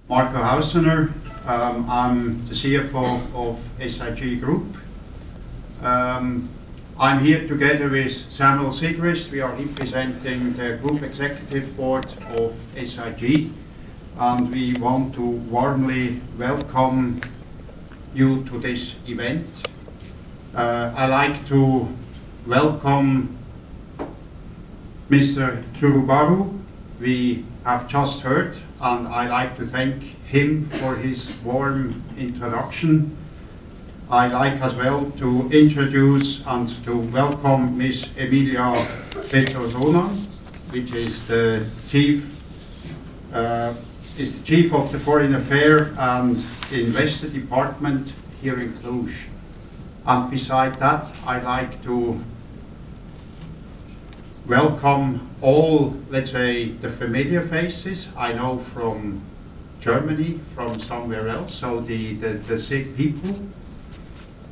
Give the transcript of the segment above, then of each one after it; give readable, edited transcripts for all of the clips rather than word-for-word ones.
Marco Haussener. I'm the CFO of SIG Group. I'm here together with Samuel Sigrist. We are representing the Group Executive Board of SIG, and we want to warmly welcome you to this event. I'd like to welcome Mr. Churubaru. We have just heard, and I'd like to thank him for his warm introduction. I'd like as well to introduce and to welcome Ms. Emilia Petrosona, which is the chief of the Foreign Affairs and Investor Department here in Cluj. And beside that, I'd like to welcome all, let's say, the familiar faces I know from Germany, from somewhere else, so the SIG people.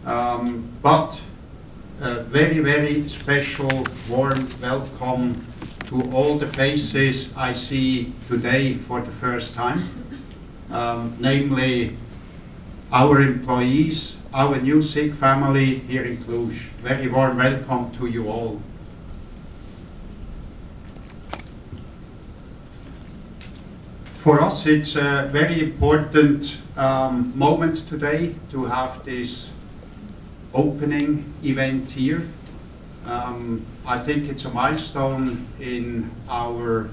But a very, very special warm welcome to all the faces I see today for the first time, namely our employees, our new SIG family here in Cluj. Very warm welcome to you all. For us, it's a very important moment today to have this opening event here. I think it's a milestone in our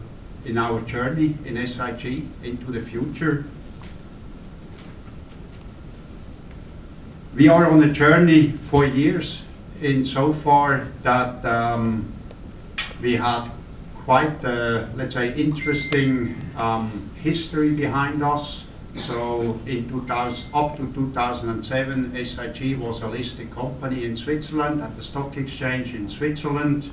journey in SIG into the future. We are on a journey for years, insofar that we had quite a, let's say, interesting history behind us. So up to 2007, SIG was a listed company in Switzerland at the stock exchange in Switzerland.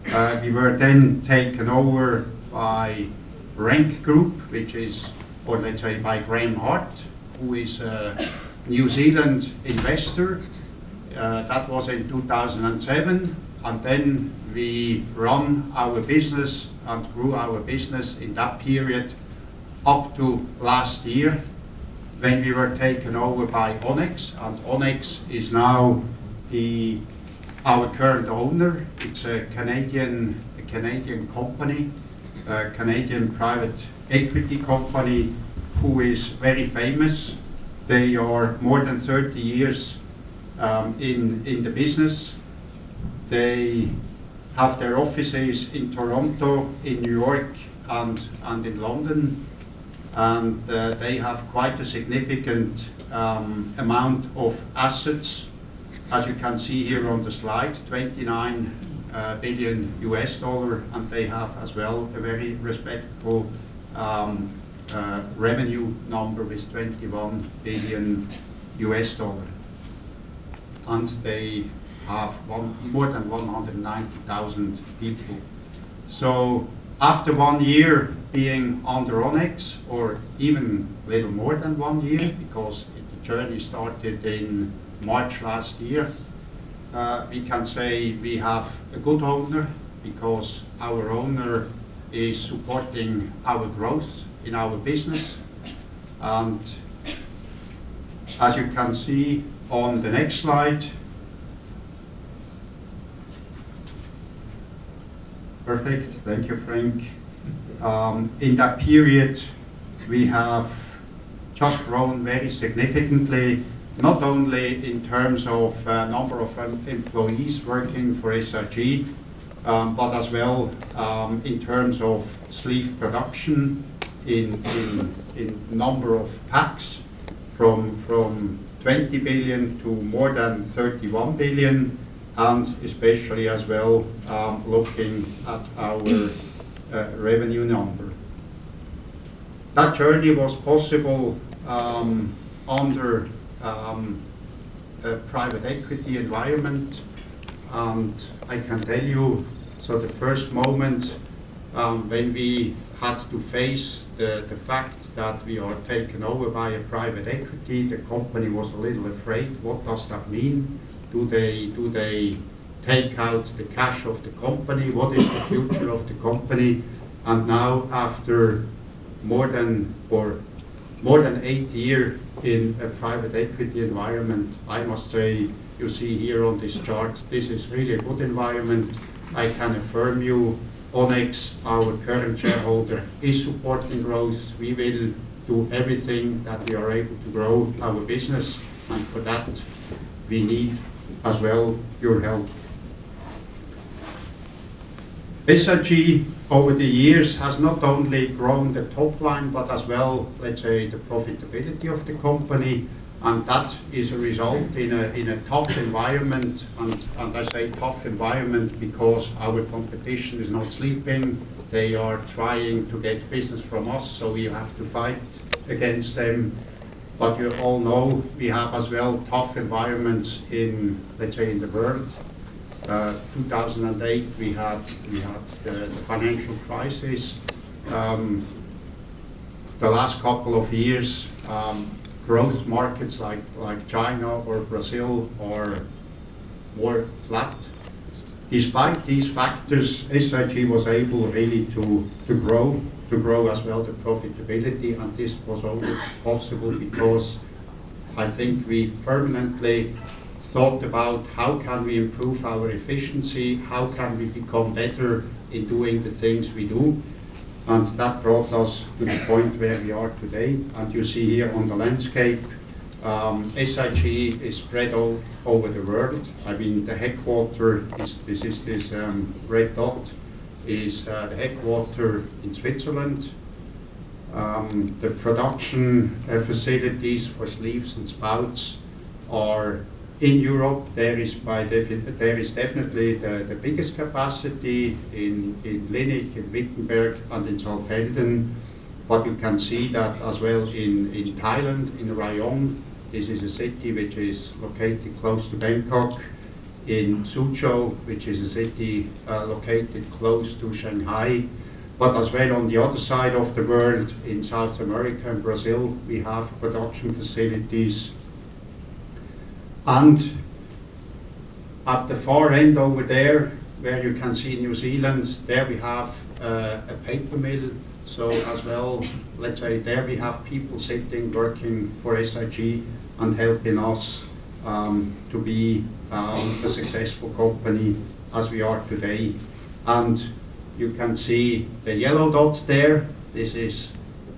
We were then taken over by Rank Group, which is, or let's say by Graham Hart, who is a New Zealand investor. That was in 2007, and then we run our business and grew our business in that period up to last year, when we were taken over by Onyx, and Onyx is now our current owner. It's a Canadian company, a Canadian private equity company who is very famous. They are more than 30 years in the business. They have their offices in Toronto, in New York, and in London. And they have quite a significant amount of assets, as you can see here on the slide, 29 billion US dollar, and they have as well a very respectable revenue number with 21 billion US dollar. And they have more than 190,000 people. So after 1 year being under Onyx, or even a little more than 1 year, because the journey started in March last year, we can say we have a good owner, because our owner is supporting our growth in our business. And as you can see on the next slide, perfect, thank you, Frank. In that period, we have just grown very significantly, not only in terms of number of employees working for SIG, but as well in terms of sleeve production, in number of packs, from 20 billion to more than 31 billion, and especially as well looking at our revenue number. That journey was possible under a private equity environment, and I can tell you, so the first moment when we had to face the fact that we are taken over by a private equity, the company was a little afraid. What does that mean? Do they take out the cash of the company? What is the future of the company? And now, after more than, or more than 8 years in a private equity environment. I must say, you see here on this chart, this is really a good environment. I can affirm you, Onyx, our current shareholder, is supporting growth. We will do everything that we are able to grow our business, and for that we need as well your help. SIG over the years has not only grown the top line, but as well, let's say, the profitability of the company, and that is a result in a tough environment, and I say tough environment because our competition is not sleeping. They are trying to get business from us, so we have to fight against them. But you all know we have as well tough environments in, let's say, in the world. 2008 we had the financial crisis. The last couple of years, growth markets like China or Brazil are more flat. Despite these factors, SIG was able really to grow as well the profitability, and this was only possible because I think we permanently thought about how can we improve our efficiency, how can we become better in doing the things we do, and that brought us to the point where we are today. And you see here on the landscape, SIG is spread all over the world. I mean, the headquarter is this red dot is the headquarter in Switzerland. The production facilities for sleeves and spouts are in Europe. There is definitely the biggest capacity in Linnich, in Wittenberg, and in Saalfelden. But you can see that as well in Thailand, in Rayong. This is a city which is located close to Bangkok. In Suzhou, which is a city located close to Shanghai. But as well on the other side of the world, in South America and Brazil, we have production facilities. And at the far end over there, where you can see New Zealand, there we have a paper mill. So as well, let's say there we have people sitting, working for SIG and helping us to be a successful company as we are today. And you can see the yellow dot there. This is,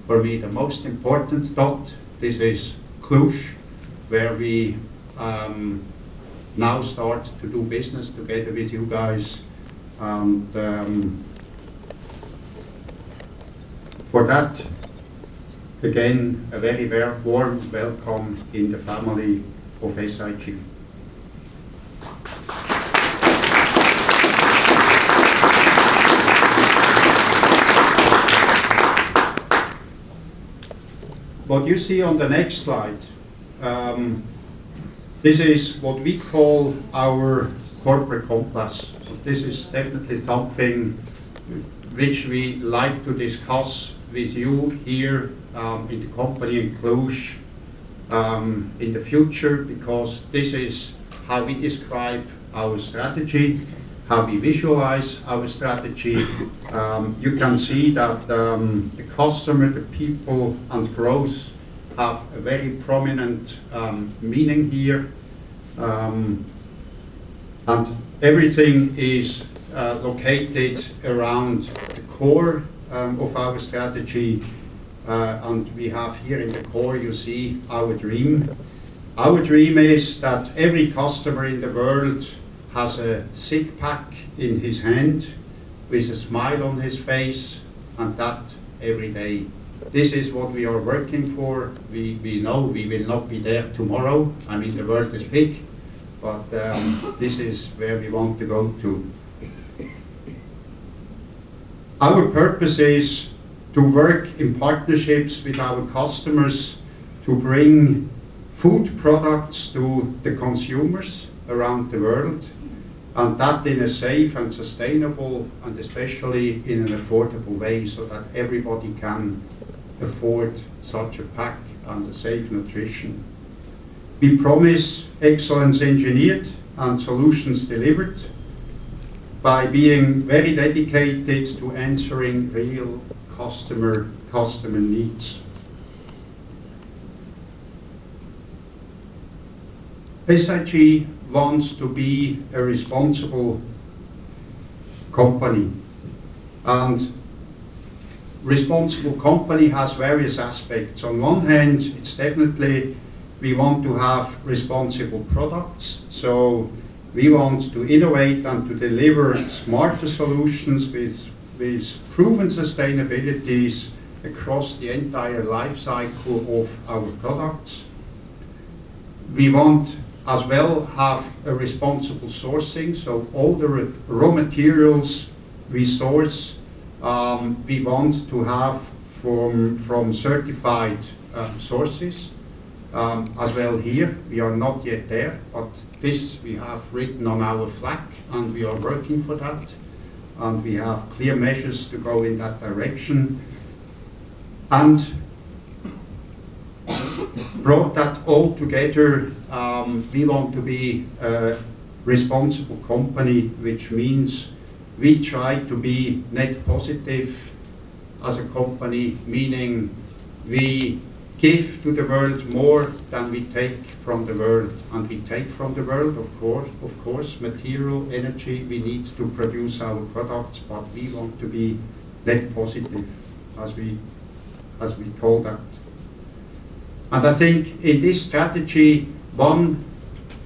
for me, the most important dot. This is Cluj, where we now start to do business together with you guys. And for that, again, a very warm welcome in the family of SIG. What you see on the next slide, this is what we call our corporate compass. This is definitely something which we like to discuss with you here in the company in Cluj in the future, because this is how we describe our strategy, how we visualize our strategy. You can see that the customer, the people, and growth have a very prominent meaning here. And everything is located around the core of our strategy. And we have here in the core, you see our dream. Our dream is that every customer in the world has a SIG pack in his hand with a smile on his face, and that every day. This is what we are working for. We know we will not be there tomorrow. I mean, the world is big, but this is where we want to go to. Our purpose is to work in partnerships with our customers to bring food products to the consumers around the world, and that in a safe and sustainable and especially in an affordable way, so that everybody can afford such a pack and a safe nutrition. We promise excellence engineered and solutions delivered by being very dedicated to answering real customer needs. SIG wants to be a responsible company, and responsible company has various aspects. On one hand, it's definitely we want to have responsible products, so we want to innovate and to deliver smarter solutions with proven sustainabilities across the entire life cycle of our products. We want as well have a responsible sourcing, so all the raw materials we source, we want to have from certified sources. As well here, we are not yet there, but this we have written on our flag and we are working for that. And we have clear measures to go in that direction. And brought that all together, we want to be a responsible company, which means we try to be net positive as a company, meaning we give to the world more than we take from the world. And we take from the world, of course, material, energy, we need to produce our products, but we want to be net positive, as we call that. And I think in this strategy, one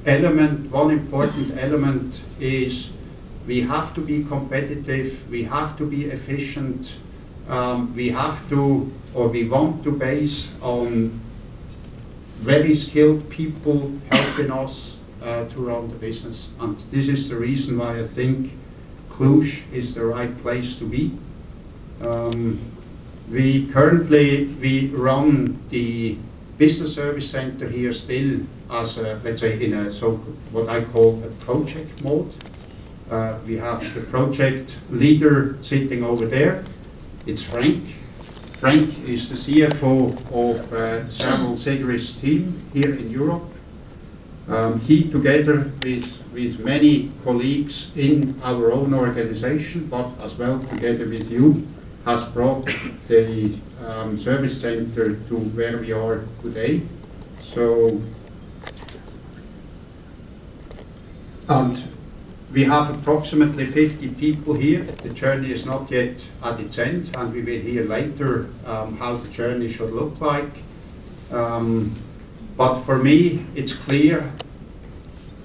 important element is we have to be competitive, we have to be efficient, we want to base on very skilled people helping us to run the business. And this is the reason why I think Cluj is the right place to be. We run the business service center here still as a, let's say, in a what I call a project mode. We have the project leader sitting over there. It's Frank. Frank is the CFO of several cigarettes team here in Europe. He, together with many colleagues in our own organization, but as well together with you, has brought the service center to where we are today. So, and we have approximately 50 people here. The journey is not yet at its end, and we will hear later how the journey should look like. But for me, it's clear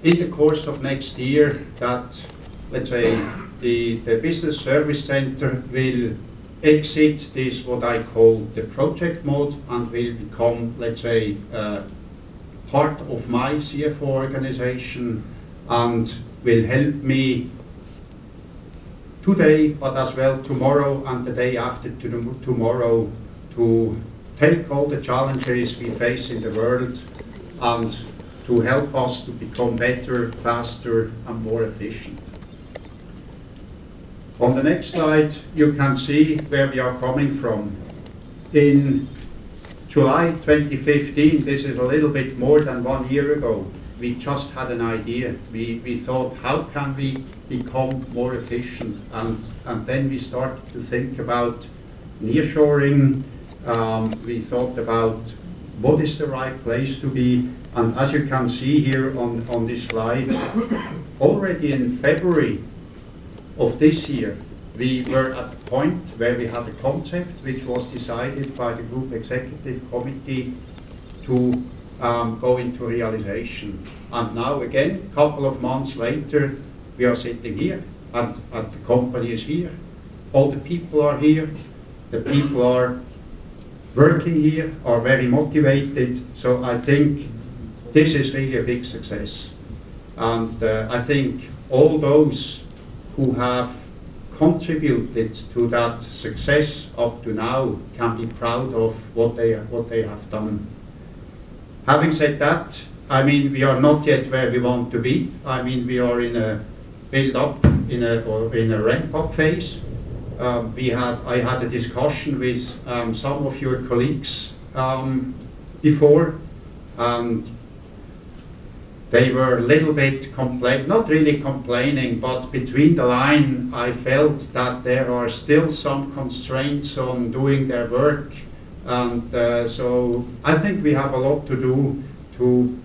in the course of next year that, let's say, the business service center will exit this, what I call the project mode, and will become, let's say, part of my CFO organization, and will help me today, but as well tomorrow and the day after tomorrow, to take all the challenges we face in the world and to help us to become better, faster, and more efficient. On the next slide, you can see where we are coming from. In July 2015, this is a little bit more than 1 year ago, we just had an idea. We thought, how can we become more efficient? And then we started to think about nearshoring. We thought about what is the right place to be. And as you can see here on this slide, already in February of this year, we were at the point where we had a concept which was decided by the Group Executive Committee to go into realization. And now again, a couple of months later, we are sitting here, and the company is here. All the people are here. The people are working here, are very motivated. So I think this is really a big success. And I think all those who have contributed to that success up to now can be proud of what they have done. Having said that, I mean, we are not yet where we want to be. I mean, we are in a build-up, in a ramp-up phase. I had a discussion with some of your colleagues before, and they were a little bit not really complaining, but between the line, I felt that there are still some constraints on doing their work. And so I think we have a lot to do to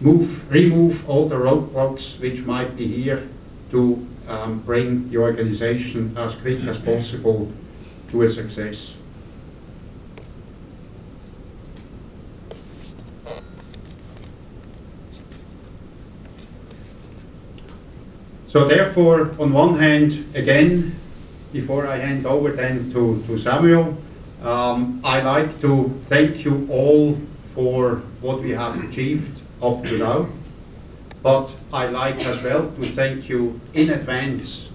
remove all the roadblocks which might be here to bring the organization as quick as possible to a success. So therefore, on one hand, again, before I hand over then to Samuel, I like to thank you all for what we have achieved up to now. But I like as well to thank you in advance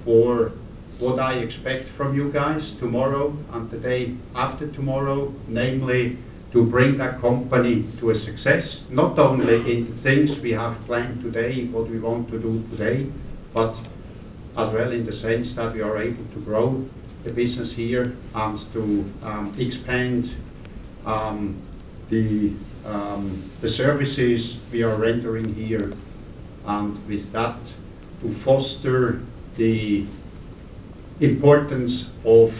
for what I expect from you guys tomorrow and the day after tomorrow, namely to bring that company to a success, not only in the things we have planned today, what we want to do today, but as well in the sense that we are able to grow the business here and to expand the services we are rendering here, and with that to foster the importance of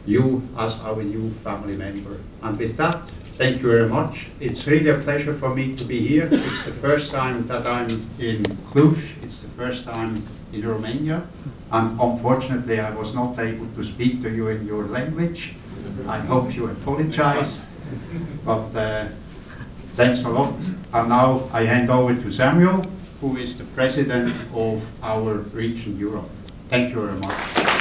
you as our new family member. And with that, thank you very much. It's really a pleasure for me to be here. It's the first time that I'm in Cluj. It's the first time in Romania. And unfortunately, I was not able to speak to you in your language. I hope you apologize. But thanks a lot. And now I hand over to Samuel, who is the president of our region Europe. Thank you very much.